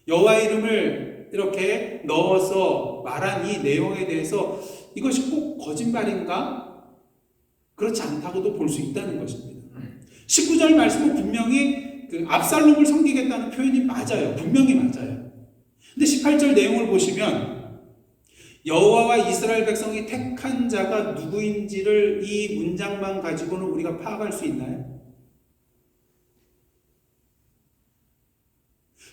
여호와의 이름을 이렇게 넣어서 말한 이 내용에 대해서 이것이 꼭 거짓말인가? 그렇지 않다고도 볼 수 있다는 것입니다. 19절 말씀은 분명히 그 압살롬을 섬기겠다는 표현이 맞아요. 분명히 맞아요. 근데 18절 내용을 보시면 여호와와 이스라엘 백성이 택한 자가 누구인지를 이 문장만 가지고는 우리가 파악할 수 있나요?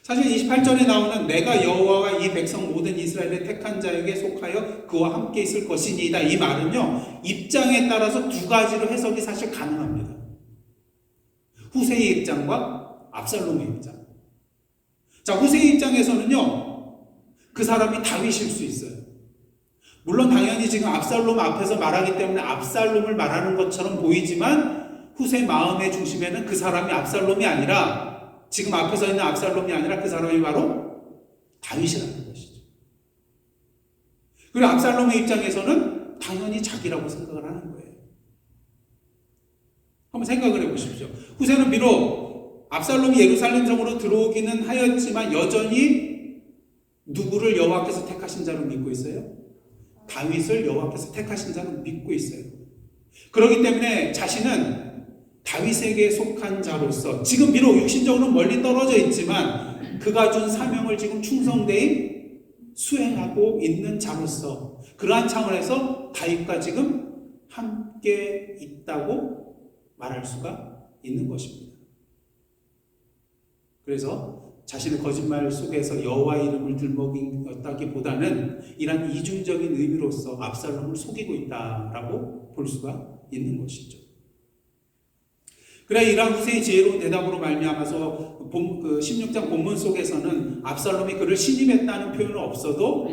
사실 28절에 나오는 내가 여호와와 이 백성 모든 이스라엘의 택한 자에게 속하여 그와 함께 있을 것이니이다. 이 말은요. 입장에 따라서 두 가지로 해석이 사실 가능합니다. 후세의 입장과 압살롬의 입장. 자, 후세의 입장에서는요. 그 사람이 다윗일 수 있어요. 물론 당연히 지금 압살롬 앞에서 말하기 때문에 압살롬을 말하는 것처럼 보이지만 후세 마음의 중심에는 그 사람이 압살롬이 아니라 지금 앞에 서 있는 압살롬이 아니라 그 사람이 바로 다윗이라는 것이죠. 그리고 압살롬의 입장에서는 당연히 자기라고 생각을 하는 거예요. 한번 생각을 해보십시오. 후세는 비록 압살롬이 예루살렘 성으로 들어오기는 하였지만 여전히 누구를 여호와께서 택하신 자로 믿고 있어요? 다윗을 여호와께서 택하신 자로 믿고 있어요. 그렇기 때문에 자신은 다윗에게 속한 자로서 지금 비록 육신적으로 멀리 떨어져 있지만 그가 준 사명을 지금 충성되이 수행하고 있는 자로서 그러한 차원에서 다윗과 지금 함께 있다고 말할 수가 있는 것입니다. 그래서 자신의 거짓말 속에서 여호와의 이름을 들먹였다기보다는 이러한 이중적인 의미로서 압살롬을 속이고 있다라고 볼 수가 있는 것이죠. 그래 이러한 후세의 지혜로운 대답으로 말미암아서 16장 본문 속에서는 압살롬이 그를 신임했다는 표현은 없어도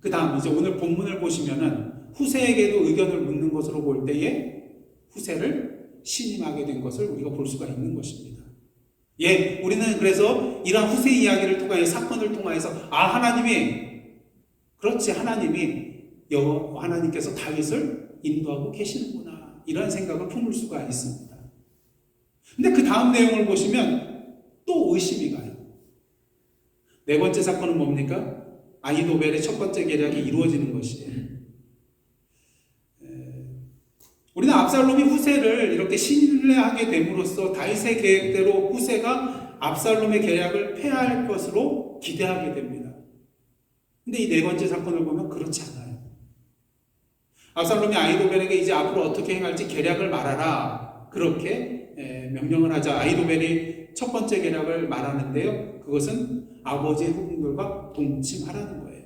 그 다음 이제 오늘 본문을 보시면은 후세에게도 의견을 묻는 것으로 볼 때에 후세를 신임하게 된 것을 우리가 볼 수가 있는 것입니다. 우리는 그래서 이러한 후세 이야기를 통하여 사건을 통하여서 하나님이 여호와 하나님께서 다윗을 인도하고 계시는구나 이런 생각을 품을 수가 있습니다. 근데 그 다음 내용을 보시면 또 의심이 가요. 네 번째 사건은 뭡니까? 아히도벨의 첫 번째 계략이 이루어지는 것이에요. 우리는 압살롬이 후세를 이렇게 신뢰하게 됨으로써 다윗의 계획대로 후세가 압살롬의 계략을 폐할 것으로 기대하게 됩니다. 근데 이 네 번째 사건을 보면 그렇지 않아요. 압살롬이 아히도벨에게 이제 앞으로 어떻게 행할지 계략을 말하라 그렇게 명령을 하자 아히도벨이 첫 번째 계략을 말하는데요. 그것은 아버지의 후궁들과 동침하라는 거예요.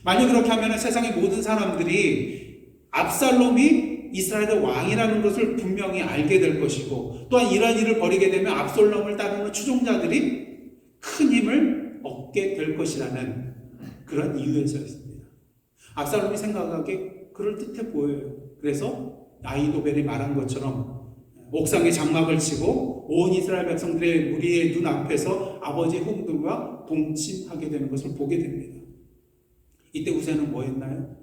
만약 그렇게 하면 세상의 모든 사람들이 압살롬이 이스라엘의 왕이라는 것을 분명히 알게 될 것이고 또한 이러한 일을 벌이게 되면 압살롬을 따르는 추종자들이 큰 힘을 얻게 될 것이라는 그런 이유에서였습니다. 압살롬이 생각하기에 그럴듯해 보여요. 그래서 아히도벨이 말한 것처럼 옥상에 장막을 치고 온 이스라엘 백성들의 무리의 눈앞에서 아버지의 후궁들과 동침하게 되는 것을 보게 됩니다. 이때 후세는 뭐 했나요?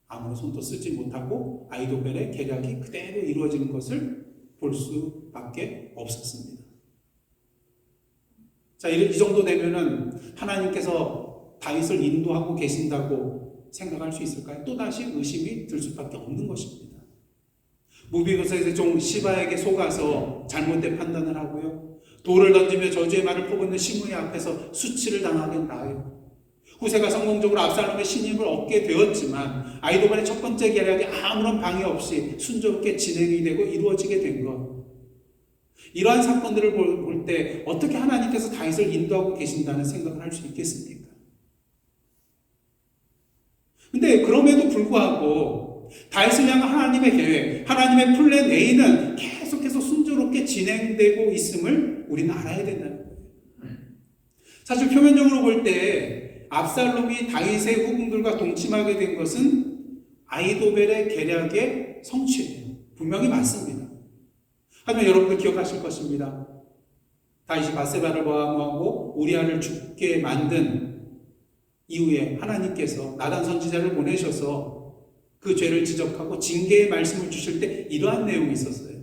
아무런 손도 쓰지 못하고 아히도벨의 계략이 그대로 이루어지는 것을 볼 수밖에 없었습니다. 자, 이 정도 되면은 하나님께서 다윗을 인도하고 계신다고 생각할 수 있을까요? 또다시 의심이 들 수밖에 없는 것입니다. 무비보셋의 종 시바에게 속아서 잘못된 판단을 하고요. 돌을 던지며 저주의 말을 퍼붓는 시므이 앞에서 수치를 당하게 나아요. 후세가 성공적으로 압살롬의 신임을 얻게 되었지만 아히도벨의 첫 번째 계략이 아무런 방해 없이 순조롭게 진행이 되고 이루어지게 된 것. 이러한 사건들을 볼 때 어떻게 하나님께서 다윗을 인도하고 계신다는 생각을 할 수 있겠습니까? 근데 그럼에도 불구하고 다윗을 향한 하나님의 계획, 하나님의 플랜 A는 계속해서 순조롭게 진행되고 있음을 우리는 알아야 된다는 거예요. 사실 표면적으로 볼 때 압살롬이 다윗의 후궁들과 동침하게 된 것은 아히도벨의 계략의 성취예요. 분명히 맞습니다. 하지만 여러분들 기억하실 것입니다. 다윗이 밧세바를 모함하고 우리아를 죽게 만든 이후에 하나님께서 나단 선지자를 보내셔서 그 죄를 지적하고 징계의 말씀을 주실 때 이러한 내용이 있었어요.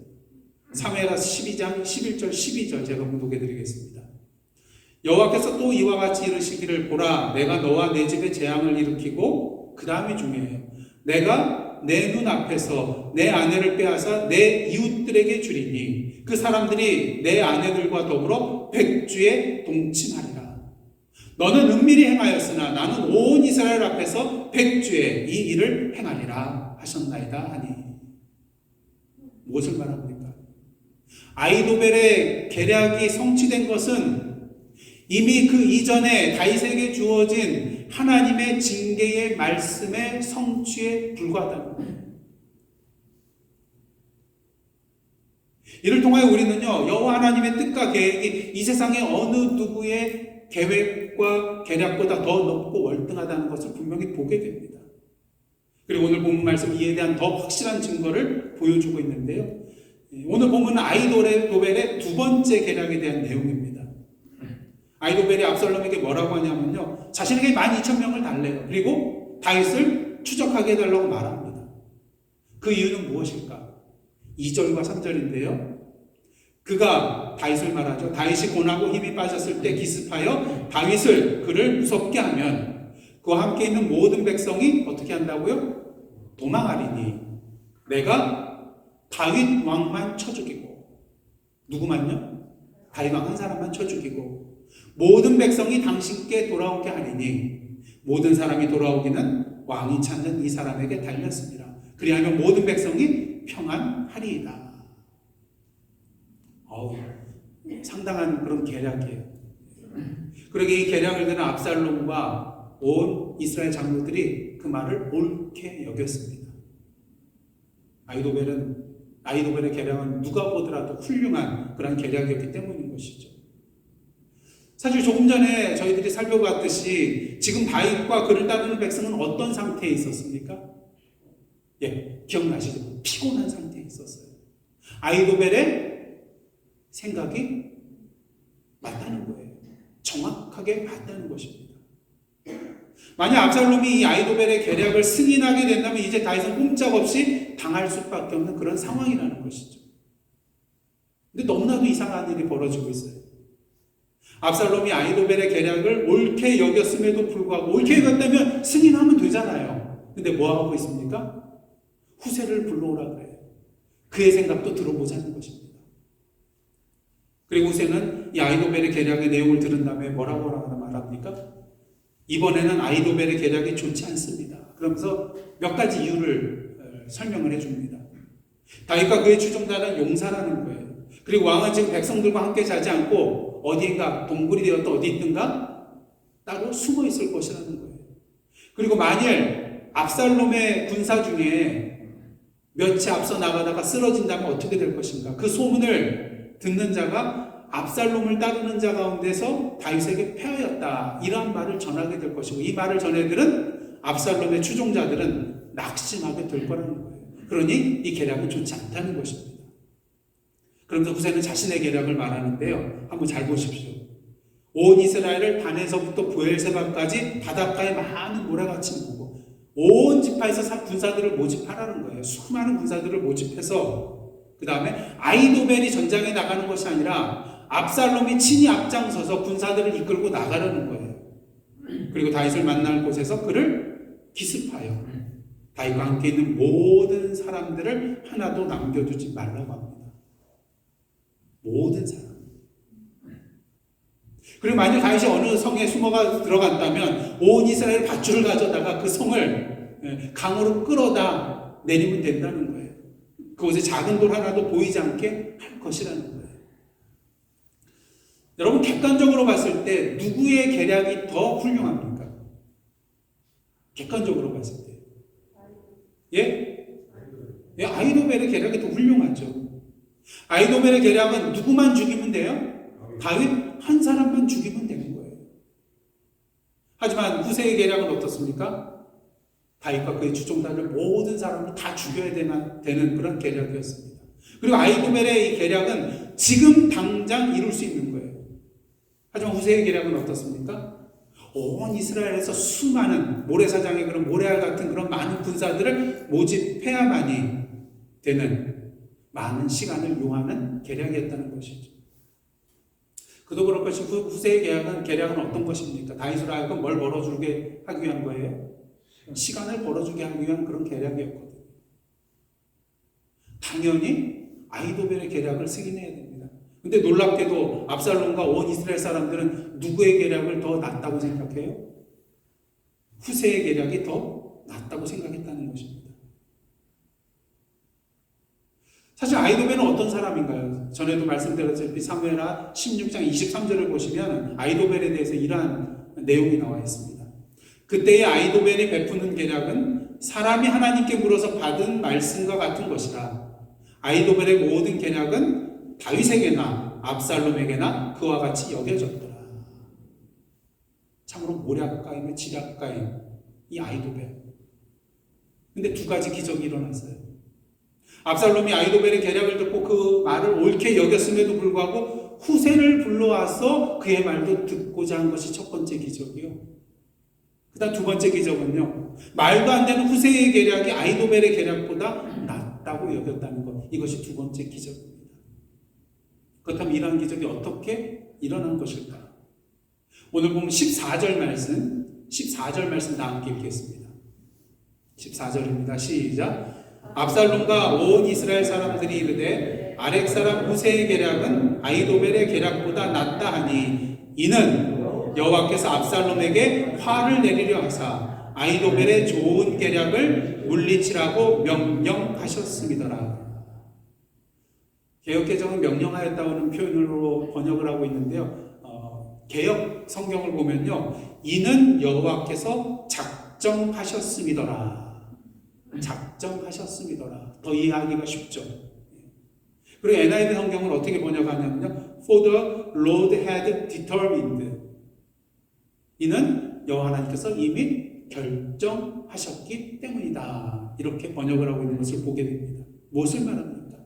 사무엘하서 12장 11절 12절 제가 봉독해 드리겠습니다. 여호와께서 또 이와 같이 이르시기를 보라 내가 너와 내 집에 재앙을 일으키고 그 다음이 중요해요. 내가 내 눈앞에서 내 아내를 빼앗아 내 이웃들에게 주리니 그 사람들이 내 아내들과 더불어 백주에 동침하리라. 너는 은밀히 행하였으나 나는 온 이스라엘 앞에서 백주에 이 일을 행하리라 하셨나이다 하니. 무엇을 말합니까? 아히도벨의 계략이 성취된 것은 이미 그 이전에 다윗에게 주어진 하나님의 징계의 말씀의 성취에 불과하다는 거예요. 이를 통하여 우리는요, 여호와 하나님의 뜻과 계획이 이 세상의 어느 누구의 계획과 계략보다 더 높고 월등하다는 것을 분명히 보게 됩니다. 그리고 오늘 본문 말씀 이에 대한 더 확실한 증거를 보여주고 있는데요. 오늘 본문은 아히도벨의 두 번째 계략에 대한 내용입니다. 아히도벨이 압살롬에게 뭐라고 하냐면요. 자신에게 12,000명을 달래요. 그리고 다윗을 추적하게 해달라고 말합니다. 그 이유는 무엇일까? 2절과 3절인데요. 그가 다윗을 말하죠. 다윗이 고나고 힘이 빠졌을 때 기습하여 다윗을 그를 무섭게 하면 그와 함께 있는 모든 백성이 어떻게 한다고요? 도망하리니 내가 다윗 왕만 쳐 죽이고 누구만요? 다윗 왕 한 사람만 쳐 죽이고 모든 백성이 당신께 돌아오게 하리니 모든 사람이 돌아오기는 왕이 찾는 이 사람에게 달렸습니다. 그리하면 모든 백성이 평안하리이다. 상당한 그런 계략이에요. 그러게 이 계략을 드는 압살롬과 온 이스라엘 장로들이 그 말을 옳게 여겼습니다. 아히도벨의 계략은 누가 보더라도 훌륭한 그런 계략이었기 때문인 것이죠. 사실 조금 전에 저희들이 살펴봤듯이 지금 다윗과 그를 따르는 백성은 어떤 상태에 있었습니까? 기억나시죠? 피곤한 상태에 있었어요. 아히도벨의 생각이 맞다는 거예요. 정확하게 맞다는 것입니다. 만약 압살롬이 이 아히도벨의 계략을 승인하게 된다면 이제 다윗은 꼼짝없이 당할 수밖에 없는 그런 상황이라는 것이죠. 근데 너무나도 이상한 일이 벌어지고 있어요. 압살롬이 아히도벨의 계략을 옳게 여겼음에도 불구하고 옳게 여겼다면 승인하면 되잖아요. 근데 뭐 하고 있습니까? 후세를 불러오라 그래요. 그의 생각도 들어보자는 것입니다. 그리고 후세는 이 아히도벨의 계략의 내용을 들은 다음에 뭐라고 말합니까? 이번에는 아히도벨의 계략이 좋지 않습니다. 그러면서 몇 가지 이유를 설명을 해줍니다. 다윗과 그의 추종자는 용사라는 거예요. 그리고 왕은 지금 백성들과 함께 자지 않고 어디인가 동굴이 되었다 어디 있든가 따로 숨어 있을 것이라는 거예요. 그리고 만일 압살롬의 군사 중에 몇이 앞서 나가다가 쓰러진다면 어떻게 될 것인가? 그 소문을 듣는 자가 압살롬을 따르는 자 가운데서 다윗에게 패하였다. 이러한 말을 전하게 될 것이고 이 말을 전해 들은 압살롬의 추종자들은 낙심하게 될 거라는 거예요. 그러니 이 계략은 좋지 않다는 것입니다. 그러면서 후세는 자신의 계략을 말하는데요. 한번 잘 보십시오. 온 이스라엘을 단에서부터 브엘세바까지 바닷가에 많은 모래같이 모으고 온 지파에서 군사들을 모집하라는 거예요. 수많은 군사들을 모집해서 그 다음에 아히도벨이 전장에 나가는 것이 아니라 압살롬이 친히 앞장서서 군사들을 이끌고 나가려는 거예요. 그리고 다윗을 만날 곳에서 그를 기습하여 다윗과 함께 있는 모든 사람들을 하나도 남겨두지 말라고 합니다. 모든 사람. 그리고 만약 다윗이 어느 성에 숨어가 들어갔다면 온 이스라엘 밧줄을 가져다가 그 성을 강으로 끌어다 내리면 된다는 거예요. 그곳에 작은 돌 하나도 보이지 않게 할 것이라는 거예요. 여러분 객관적으로 봤을 때 누구의 계략이 더 훌륭합니까? 객관적으로 봤을 때. 예, 아히도벨의 계략이 더 훌륭하죠. 아히도벨의 계략은 누구만 죽이면 돼요? 다윗 한 사람만 죽이면 되는 거예요. 하지만 후세의 계략은 어떻습니까? 다윗과 그의 추종자들 모든 사람을 다 죽여야 되는 그런 계략이었습니다. 그리고 아히도벨의 이 계략은 지금 당장 이룰 수 있는 거예요. 하지만 후세의 계략은 어떻습니까? 온 이스라엘에서 수많은 모래사장의 그런 모래알 같은 그런 많은 군사들을 모집해야만이 되는 많은 시간을 요하는 계략이었다는 것이죠. 그도 그럴 것이 후세의 계략은 어떤 것입니까? 다윗으로 하여금 뭘 벌어주게 하기 위한 거예요? 시간을 벌어주게 하기 위한 그런 계략이었거든요. 당연히 아히도벨의 계략을 승인해야 됩니다. 근데 놀랍게도 압살롬과 온 이스라엘 사람들은 누구의 계략을 더 낫다고 생각해요? 후세의 계략이 더 낫다고 생각했다는 것입니다. 사실 아히도벨은 어떤 사람인가요? 전에도 말씀드렸다시피 사무엘하 16장 23절을 보시면 아히도벨에 대해서 이러한 내용이 나와 있습니다. 그때의 아히도벨이 베푸는 계략은 사람이 하나님께 물어서 받은 말씀과 같은 것이라. 아히도벨의 모든 계략은 다윗에게나 압살롬에게나 그와 같이 여겨졌더라. 참으로 모략가임의 지략가임 이 아히도벨. 근데 두 가지 기적이 일어났어요. 압살롬이 아히도벨의 계략을 듣고 그 말을 옳게 여겼음에도 불구하고 후세를 불러와서 그의 말도 듣고자 한 것이 첫 번째 기적이요. 그 다음 두 번째 기적은요. 말도 안 되는 후세의 계략이 아히도벨의 계략보다 낫다고 여겼다는 것. 이것이 두 번째 기적입니다. 그렇다면 이러한 기적이 어떻게 일어난 것일까? 오늘 보면 14절 말씀 다 함께 읽겠습니다. 14절입니다. 시작. 압살롬과 온 이스라엘 사람들이 이르되 아렉 사람 후세의 계략은 아히도벨의 계략보다 낫다 하니 이는 여호와께서 압살롬에게 화를 내리려 하사 아히도벨의 좋은 계략을 물리치라고 명령하셨음이더라. 개역개정은 명령하였다는 표현으로 번역을 하고 있는데요. 개역 성경을 보면요. 이는 여호와께서 작정하셨음이더라. 작정하셨음이더라. 더 이해하기가 쉽죠. 그리고 NIV 성경을 어떻게 번역하냐면요. For the Lord had determined. 이는 여호와 하나님께서 이미 결정하셨기 때문이다. 이렇게 번역을 하고 있는 것을 보게 됩니다. 무엇을 말합니까?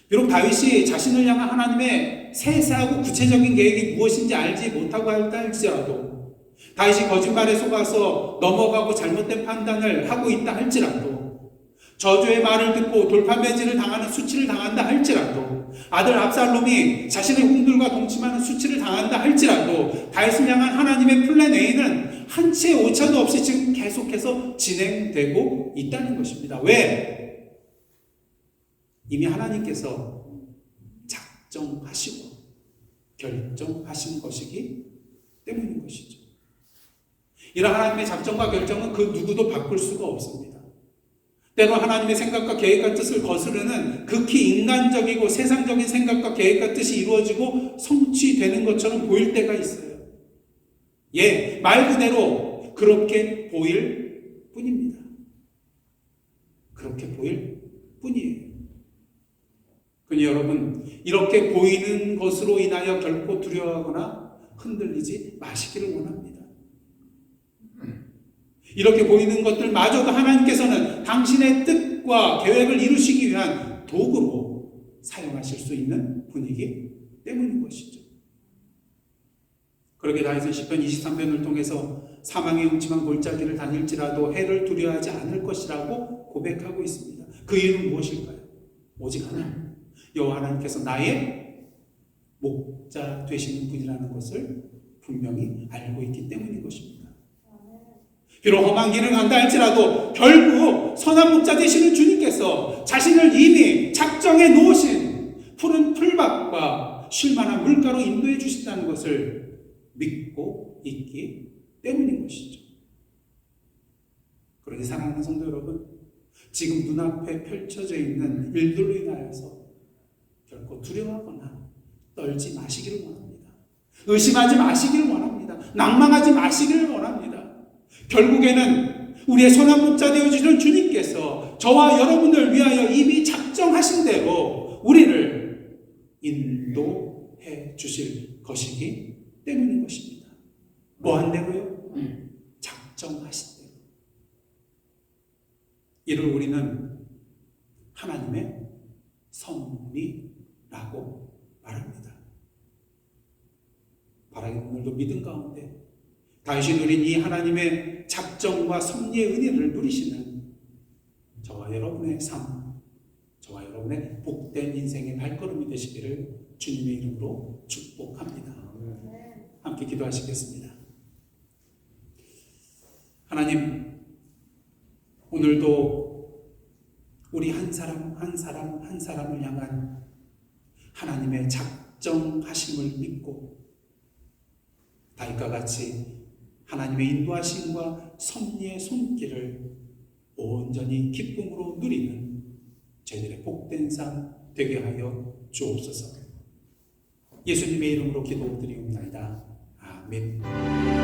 비록 다윗이 자신을 향한 하나님의 세세하고 구체적인 계획이 무엇인지 알지 못하고 한다 할지라도, 다윗이 거짓말에 속아서 넘어가고 잘못된 판단을 하고 있다 할지라도, 저주의 말을 듣고 돌판매질을 당하는 수치를 당한다 할지라도, 아들 압살롬이 자신의 홍들과 동침하는 수치를 당한다 할지라도 다윗을 향한 하나님의 플랜 A는 한치의 오차도 없이 지금 계속해서 진행되고 있다는 것입니다. 왜? 이미 하나님께서 작정하시고 결정하신 것이기 때문인 것이죠. 이런 하나님의 작정과 결정은 그 누구도 바꿀 수가 없습니다. 때로 하나님의 생각과 계획과 뜻을 거스르는 극히 인간적이고 세상적인 생각과 계획과 뜻이 이루어지고 성취되는 것처럼 보일 때가 있어요. 예, 말 그대로 그렇게 보일 뿐입니다. 그렇게 보일 뿐이에요. 그러니 여러분, 이렇게 보이는 것으로 인하여 결코 두려워하거나 흔들리지 마시기를 원합니다. 이렇게 보이는 것들마저도 하나님께서는 당신의 뜻과 계획을 이루시기 위한 도구로 사용하실 수 있는 분이기 때문인 것이죠. 그러게 다윗은 시편 23편을 통해서 사망의 음침한 골짜기를 다닐지라도 해를 두려워하지 않을 것이라고 고백하고 있습니다. 그 이유는 무엇일까요? 오직 하나, 여호와 하나님께서 나의 목자 되시는 분이라는 것을 분명히 알고 있기 때문인 것입니다. 비록 험한 길을 간다 할지라도 결국 선한 목자 되시는 주님께서 자신을 이미 작정해 놓으신 푸른 풀밭과 쉴만한 물가로 인도해 주신다는 것을 믿고 있기 때문인 것이죠. 그러니 사랑하는 성도 여러분, 지금 눈앞에 펼쳐져 있는 일들로 인하여서 결코 두려워하거나 떨지 마시기를 원합니다. 의심하지 마시기를 원합니다. 낭망하지 마시기를 원합니다. 결국에는 우리의 선한 목자 되어주시는 주님께서 저와 여러분을 위하여 이미 작정하신 대로 우리를 인도해 주실 것이기 때문인 것입니다. 뭐한 대로요? 작정하신 대로. 이를 우리는 하나님의 섭리라고 말합니다. 바라기 오늘도 믿음 가운데 다윗이 누린 이 하나님의 작정과 섭리의 은혜를 누리시는 저와 여러분의 삶, 저와 여러분의 복된 인생의 발걸음이 되시기를 주님의 이름으로 축복합니다. 함께 기도하시겠습니다. 하나님, 오늘도 우리 한 사람 한 사람을 향한 하나님의 작정하심을 믿고 다윗과 같이 하나님의 인도하심과 섭리의 손길을 온전히 기쁨으로 누리는 저희들의 복된 삶 되게 하여 주옵소서. 예수님의 이름으로 기도드리옵나이다. 아멘.